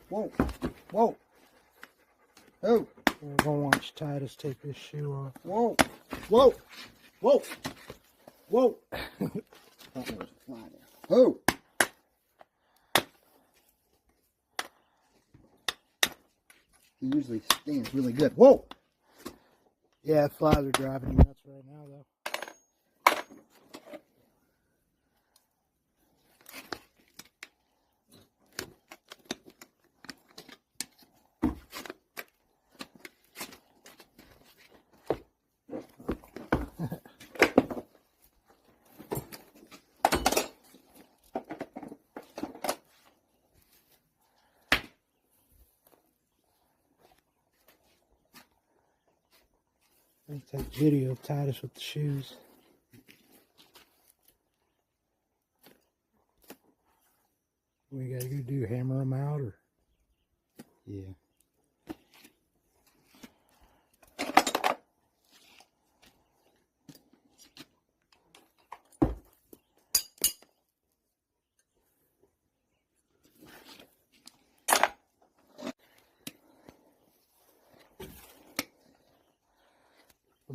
Whoa. Whoa. Oh. We're going to watch Titus take this shoe off. Whoa. Whoa. Whoa. Whoa. Thought there was a fly there. Oh. He usually stands really good. Whoa. Yeah, flies are driving you nuts right now, though. Let me take video of Titus with the shoes. We gotta go do hammer them out, or yeah.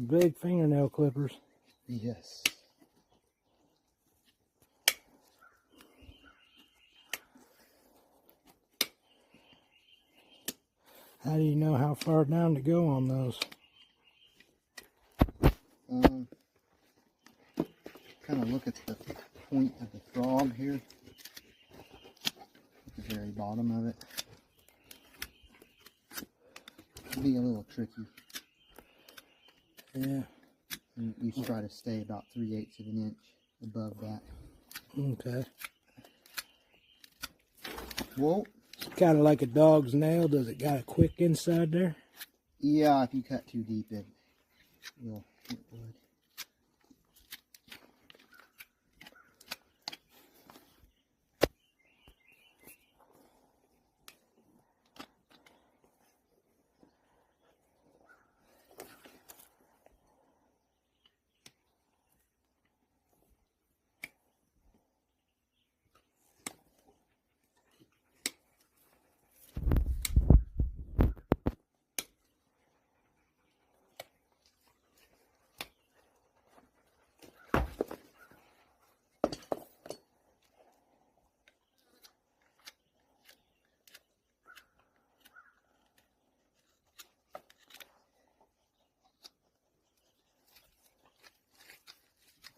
big fingernail clippers. Yes. How do you know how far down to go on those? Kind of look at the point of the frog here, at the very bottom of it. It'll be a little tricky. Yeah. And you try to stay about 3/8 of an inch above that. Okay. Whoa. It's kind of like a dog's nail. Does it got a quick inside there? Yeah, if you cut too deep, it would.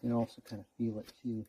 You can also kind of feel it too.